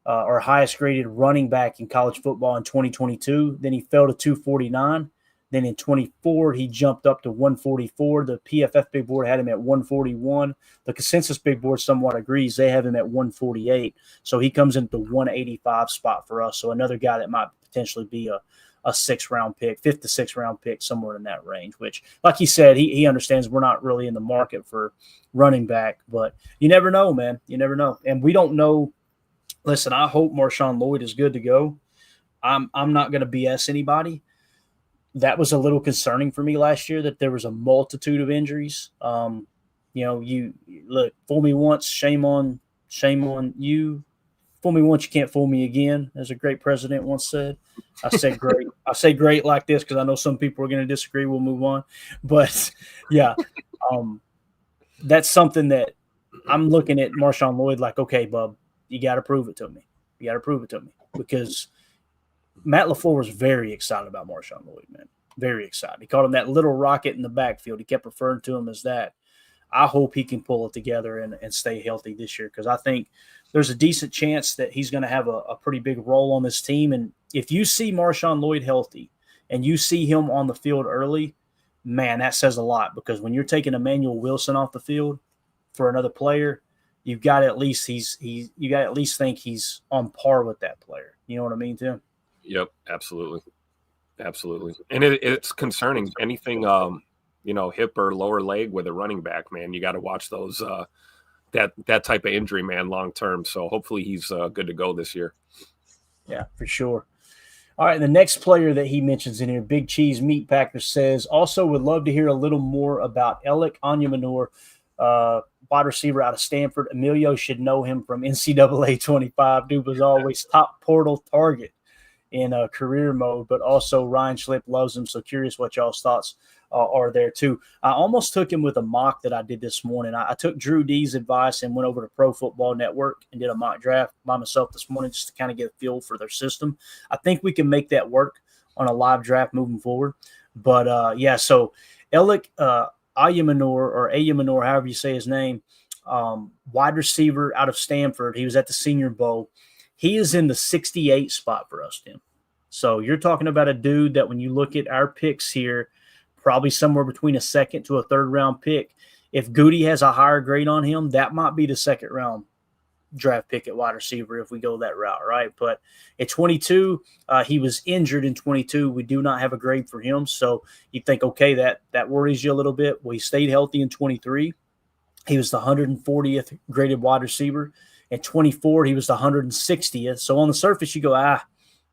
or highest graded running back in college football in 2022. Then he fell to 249. Then in 24, he jumped up to 144. The PFF Big Board had him at 141. The consensus Big Board somewhat agrees. They have him at 148. So he comes into the 185 spot for us. So another guy that might potentially be a 6th round pick, 5th to 6th round pick, somewhere in that range, which, like he said, he understands we're not really in the market for running back, but you never know, man. You never know. And we don't know. Listen, I hope Marshawn Lloyd is good to go. I'm not going to BS anybody. That was a little concerning for me last year that there was a multitude of injuries. You know, you look, fool me once, shame on you. Fool me once, you can't fool me again, as a great president once said. I say great. I say great like this because I know some people are going to disagree. We'll move on. But, yeah, that's something that I'm looking at Marshawn Lloyd like, okay, bub, you got to prove it to me. You got to prove it to me because Matt LaFleur was very excited about Marshawn Lloyd, man. Very excited. He called him that little rocket in the backfield. He kept referring to him as that. I hope he can pull it together and stay healthy this year because I think there's a decent chance that he's going to have a pretty big role on this team. And if you see Marshawn Lloyd healthy and you see him on the field early, man, that says a lot because when you're taking Emmanuel Wilson off the field for another player, you've got to at least think he's on par with that player. You know what I mean, Tim? Yep, absolutely. And it's concerning. Anything hip or lower leg with a running back, man, you got to watch those that type of injury, man, long term. So hopefully he's good to go this year. Yeah, for sure. All right, the next player that he mentions in here, Big Cheese Meat Packer, says, also would love to hear a little more about Alec Onyemanor, wide receiver out of Stanford. Emilio should know him from NCAA 25. Dude was always top portal target in career mode, but also Ryan Schlipp loves him. So curious what y'all's thoughts are there too. I almost took him with a mock that I did this morning. I took Drew D's advice and went over to Pro Football Network and did a mock draft by myself this morning just to kind of get a feel for their system. I think we can make that work on a live draft moving forward. But so Alec Onyemanor, however you say his name, wide receiver out of Stanford. He was at the Senior Bowl. He is in the 68 spot for us, Tim. So you're talking about a dude that when you look at our picks here, probably somewhere between a 2nd to a 3rd round pick. If Goody has a higher grade on him, that might be the 2nd round draft pick at wide receiver if we go that route, right? But at 22, he was injured in 22. We do not have a grade for him. So you think, okay, that worries you a little bit. Well, he stayed healthy in 23. He was the 140th graded wide receiver. At 24, he was the 160th. So on the surface, you go,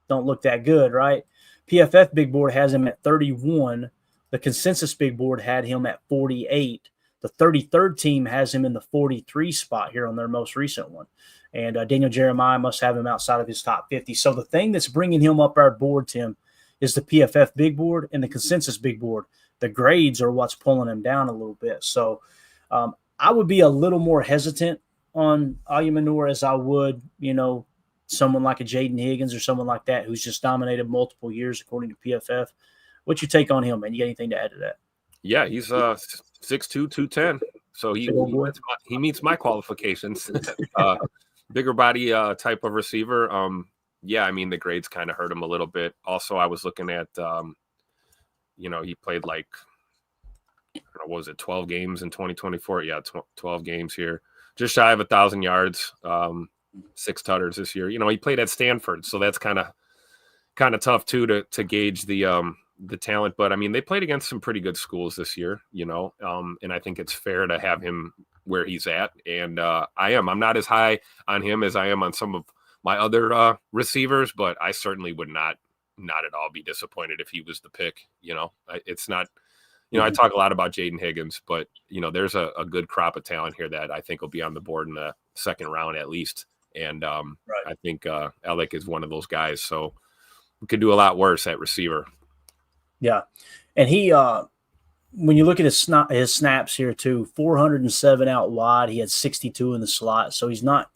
don't look that good, right? PFF Big Board has him at 31. The consensus big board had him at 48. The 33rd team has him in the 43 spot here on their most recent one. And Daniel Jeremiah must have him outside of his top 50. So the thing that's bringing him up our board, Tim, is the PFF big board and the consensus big board. The grades are what's pulling him down a little bit. So I would be a little more hesitant on Ayumanor as I would, someone like a Jaden Higgins or someone like that who's just dominated multiple years according to PFF. What's your take on him, man? You got anything to add to that? Yeah, he's 6'2", 210. So he meets my qualifications. Bigger body type of receiver. Yeah, I mean, the grades kind of hurt him a little bit. Also, I was looking at, he played like, I don't know, what was it, 12 games in 2024? Yeah, 12 games here. Just shy of 1,000 yards, 6 tutters this year. He played at Stanford, so that's kind of tough too to gauge the talent. But I mean, they played against some pretty good schools this year, and I think it's fair to have him where he's at. And I'm not as high on him as I am on some of my other receivers, but I certainly would not at all be disappointed if he was the pick. It's not. I talk a lot about Jaden Higgins, but there's a good crop of talent here that I think will be on the board in the second round at least. And right. I think Alec is one of those guys. So we could do a lot worse at receiver. Yeah, and he when you look at his snaps here too, 407 out wide. He had 62 in the slot, so he's not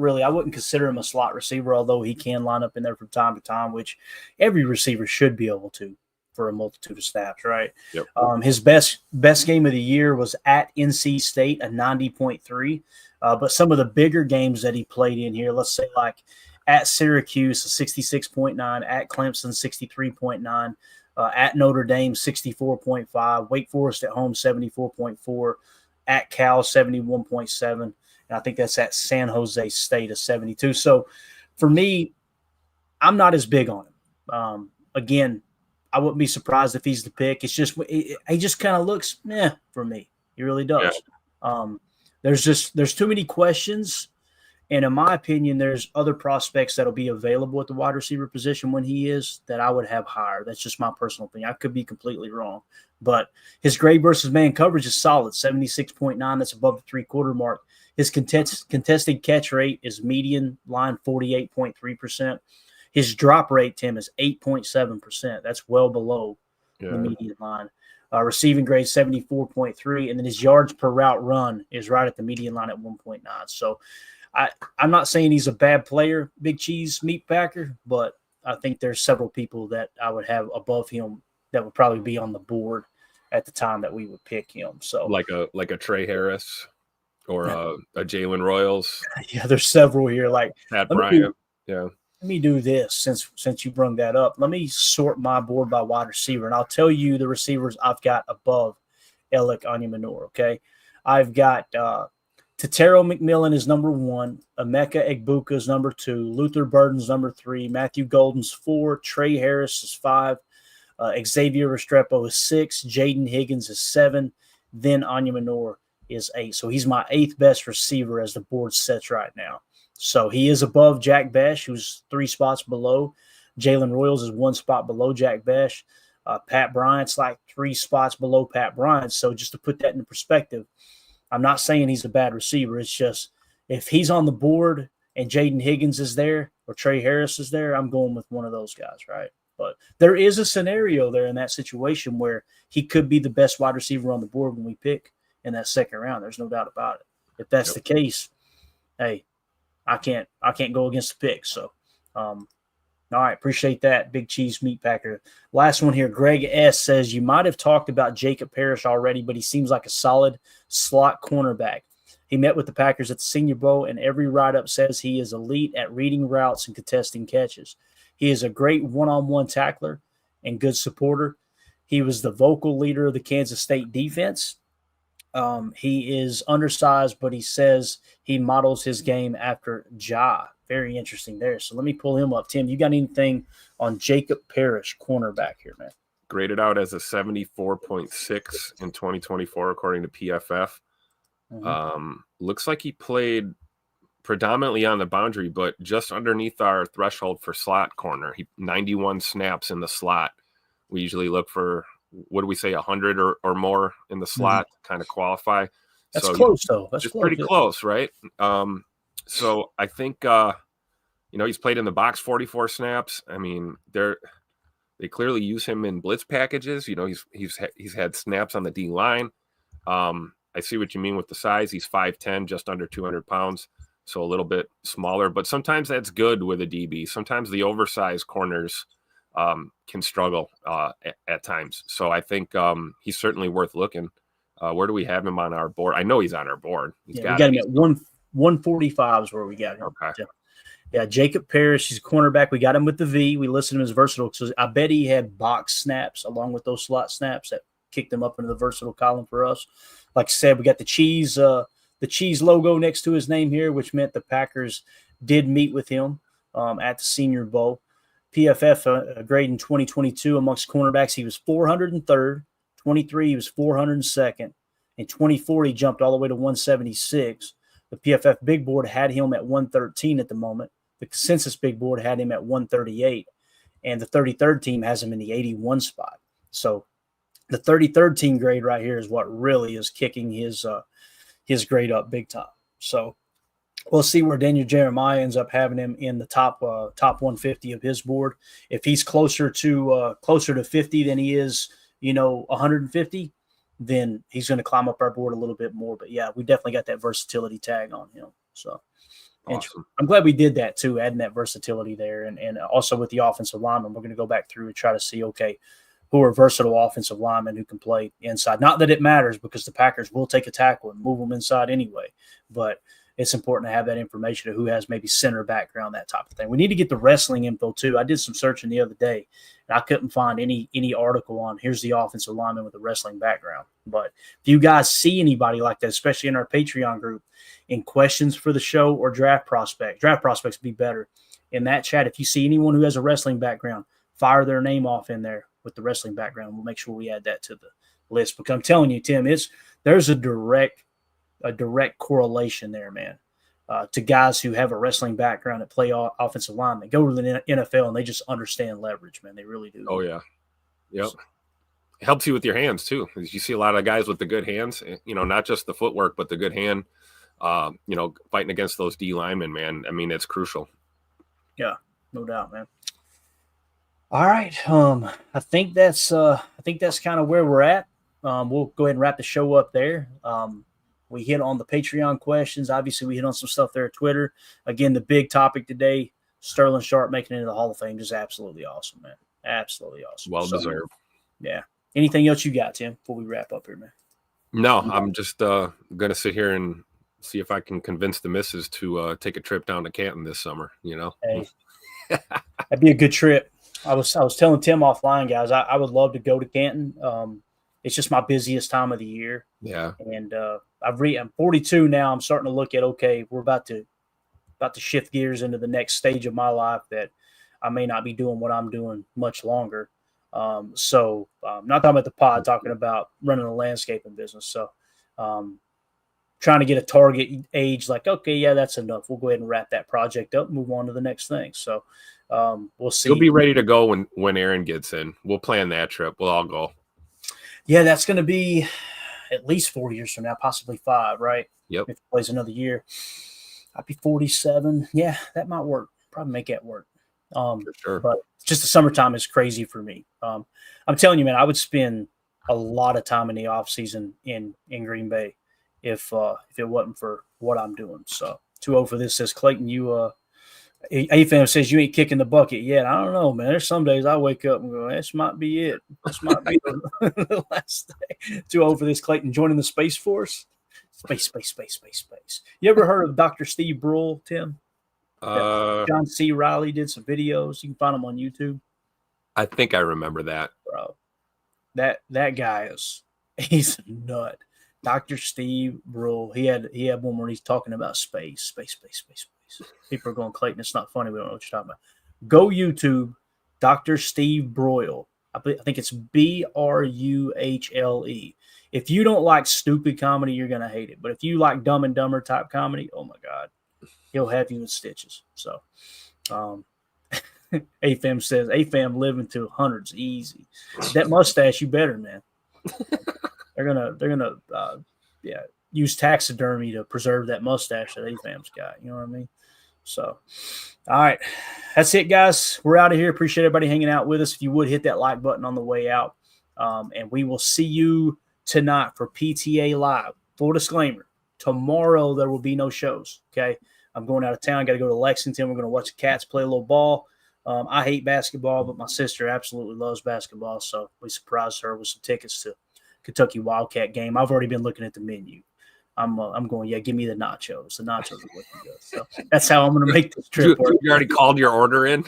really. I wouldn't consider him a slot receiver, although he can line up in there from time to time, which every receiver should be able to for a multitude of snaps, right? Yep. His best game of the year was at NC State, a 90.3. But some of the bigger games that he played in here, let's say like at Syracuse, a 66.9, at Clemson, 63.9. At Notre Dame, 64.5. Wake Forest at home, 74.4. At Cal, 71.7. And I think that's at San Jose State, a 72. So for me, I'm not as big on him. Again, I wouldn't be surprised if he's the pick. It's just he just kind of looks meh for me. He really does. Yeah. There's too many questions. And in my opinion, there's other prospects that'll be available at the wide receiver position when he is that I would have higher. That's just my personal opinion. I could be completely wrong. But his grade versus man coverage is solid, 76.9. That's above the three-quarter mark. His contested catch rate is median line 48.3%. His drop rate, Tim, is 8.7%. That's well below the median line. Receiving grade 74.3. And then his yards per route run is right at the median line at 1.9. So I'm not saying he's a bad player, Big Cheese Meat Packer, but I think there's several people that I would have above him that would probably be on the board at the time that we would pick him. So like a Trey Harris or a Jalen Royals. Yeah, there's several here. Like Pat Bryant. Let me do this since you brought that up. Let me sort my board by wide receiver, and I'll tell you the receivers I've got above Alec Ayumanor. Okay, I've got Tetero McMillan is number 1. Emeka Egbuka is number 2. Luther Burden's number 3. Matthew Golden's 4. Trey Harris is 5. Xavier Restrepo is 6. Jaden Higgins is 7. Then Ayumanor is 8. So he's my 8th best receiver as the board sets right now. So he is above Jack Besh, who's 3 spots below. Jalen Royals is 1 spot below Jack Besh. Pat Bryant's like 3 spots below Pat Bryant. So just to put that into perspective, I'm not saying he's a bad receiver. It's just if he's on the board and Jaden Higgins is there or Trey Harris is there, I'm going with one of those guys, right? But there is a scenario there in that situation where he could be the best wide receiver on the board when we pick in that second round. There's no doubt about it. If that's the case, hey, I can't go against the pick. So, all right, appreciate that, Big Cheese Meat Packer. Last one here, Greg S. says, you might have talked about Jacob Parrish already, but he seems like a solid slot cornerback. He met with the Packers at the Senior Bowl, and every write-up says he is elite at reading routes and contesting catches. He is a great one-on-one tackler and good supporter. He was the vocal leader of the Kansas State defense. He is undersized, but he says he models his game after Ja. Very interesting there. So let me pull him up. Tim, you got anything on Jacob Parrish, cornerback here, man? Graded out as a 74.6 in 2024, according to PFF. Mm-hmm. Looks like he played predominantly on the boundary, but just underneath our threshold for slot corner. 91 snaps in the slot. We usually look for what do we say, 100 or more in the slot to kind of qualify. That's so close, though. That's it's close. pretty close, right? So I think he's played in the box 44 snaps. I mean, they clearly use him in blitz packages. He's had snaps on the D line. I see what you mean with the size. He's 5'10", just under 200 pounds, so a little bit smaller. But sometimes that's good with a DB. Sometimes the oversized corners can struggle at times. So I think he's certainly worth looking. Where do we have him on our board? I know he's on our board. We got him at 145 is where we got him. Okay. Yeah, Jacob Parrish, he's a cornerback. We got him with the V. We listed him as versatile. So I bet he had box snaps along with those slot snaps that kicked him up into the versatile column for us. Like I said, we got the cheese logo next to his name here, which meant the Packers did meet with him at the Senior Bowl. PFF grade in 2022 amongst cornerbacks, he was 403rd. 23, he was 402nd. In 24, he jumped all the way to 176. The PFF Big Board had him at 113 at the moment. The Consensus Big Board had him at 138. And the 33rd team has him in the 81 spot. So the 33rd team grade right here is what really is kicking his grade up big time. So we'll see where Daniel Jeremiah ends up having him in the top 150 of his board. If he's closer to 50 than he is, 150, then he's going to climb up our board a little bit more. But yeah, we definitely got that versatility tag on him. So awesome. I'm glad we did that too, adding that versatility there. And also with the offensive lineman, we're going to go back through and try to see, okay, who are versatile offensive linemen who can play inside. Not that it matters, because the Packers will take a tackle and move them inside anyway. But it's important to have that information of who has maybe center background, that type of thing. We need to get the wrestling info too. I did some searching the other day, and I couldn't find any article on here's the offensive lineman with a wrestling background. But if you guys see anybody like that, especially in our Patreon group, in questions for the show or draft prospects would be better. In that chat, if you see anyone who has a wrestling background, fire their name off in there with the wrestling background. We'll make sure we add that to the list. Because I'm telling you, Tim, there's a direct correlation there, man, to guys who have a wrestling background that play offensive linemen. Go to the NFL and they just understand leverage, man. They really do. Oh, yeah. Yep. It helps you with your hands, too. You see a lot of guys with the good hands, not just the footwork, but the good hand, fighting against those D linemen, man. I mean, it's crucial. Yeah, no doubt, man. All right. I think that's kind of where we're at. We'll go ahead and wrap the show up there. We hit on the Patreon questions. Obviously, we hit on some stuff there at Twitter. Again, the big topic today, Sterling Sharpe making it into the Hall of Fame, just absolutely awesome, man. Absolutely awesome. Well deserved. Yeah. Anything else you got, Tim, before we wrap up here, man? No, I'm just going to sit here and see if I can convince the missus to take a trip down to Canton this summer, Hey, that'd be a good trip. I was telling Tim offline, guys, I would love to go to Canton. It's just my busiest time of the year. Yeah. And I'm 42 now. I'm starting to look at, okay, we're about to shift gears into the next stage of my life that I may not be doing what I'm doing much longer. Not talking about the pod, talking about running a landscaping business. So trying to get a target age like, okay, yeah, that's enough. We'll go ahead and wrap that project up and move on to the next thing. So we'll see. You'll be ready to go when Aaron gets in. We'll plan that trip. We'll all go. Yeah, that's going to be at least 4 years from now, possibly 5, right? Yep. If he plays another year. I'd be 47. Yeah, that might work. Probably make that work. For sure. But just the summertime is crazy for me. I'm telling you, man, I would spend a lot of time in the off season in Green Bay if it wasn't for what I'm doing. So 2-0 for this, says Clayton. A-Fam says you ain't kicking the bucket yet. I don't know, man. There's some days I wake up and go, this might be it. This might be the last day. 2-0 for this, Clayton. Joining the Space Force. Space. You ever heard of Dr. Steve Brule, Tim? John C. Riley did some videos. You can find them on YouTube. I think I remember that. Bro, that guy he's a nut. Dr. Steve Brule. He had one where he's talking about space. People are going, Clayton, it's not funny. We don't know what you're talking about. Go YouTube, Dr. Steve Broyle. I think it's Bruhle. If you don't like stupid comedy, you're going to hate it. But if you like Dumb and Dumber type comedy, oh, my God, he'll have you in stitches. So AFAM says, AFAM living to hundreds easy. That mustache, you better, man. They're gonna use taxidermy to preserve that mustache that AFAM's got. You know what I mean? So, all right, that's it, guys. We're out of here. Appreciate everybody hanging out with us. If you would hit that like button on the way out, and we will see you tonight for PTA Live. Full disclaimer: tomorrow there will be no shows. Okay, I'm going out of town. Got to go to Lexington. We're going to watch the Cats play a little ball. I hate basketball, but my sister absolutely loves basketball, so we surprised her with some tickets to Kentucky Wildcat game. I've already been looking at the menu. I'm going, yeah, give me the nachos. The nachos are looking good. So that's how I'm going to make this trip work. You already called your order in?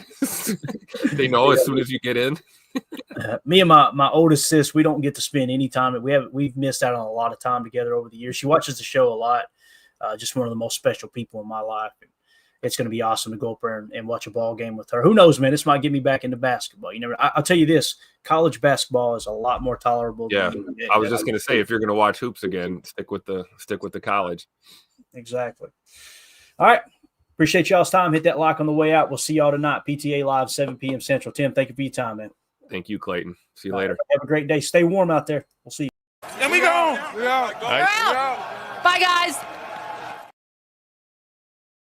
They know as soon as you get in? Me and my oldest sis, we don't get to spend any time. We've missed out on a lot of time together over the years. She watches the show a lot. Just one of the most special people in my life. And it's going to be awesome to go up there and watch a ball game with her. Who knows, man? This might get me back into basketball. You never. I'll tell you this: college basketball is a lot more tolerable. Yeah, I was just going to say, if you're going to watch hoops again, stick with the college. Exactly. All right. Appreciate y'all's time. Hit that like on the way out. We'll see y'all tonight. PTA Live, 7 p.m. Central. Tim, thank you for your time, man. Thank you, Clayton. See you later. Have a great day. Stay warm out there. We'll see you. There we go. Nice. Bye, guys.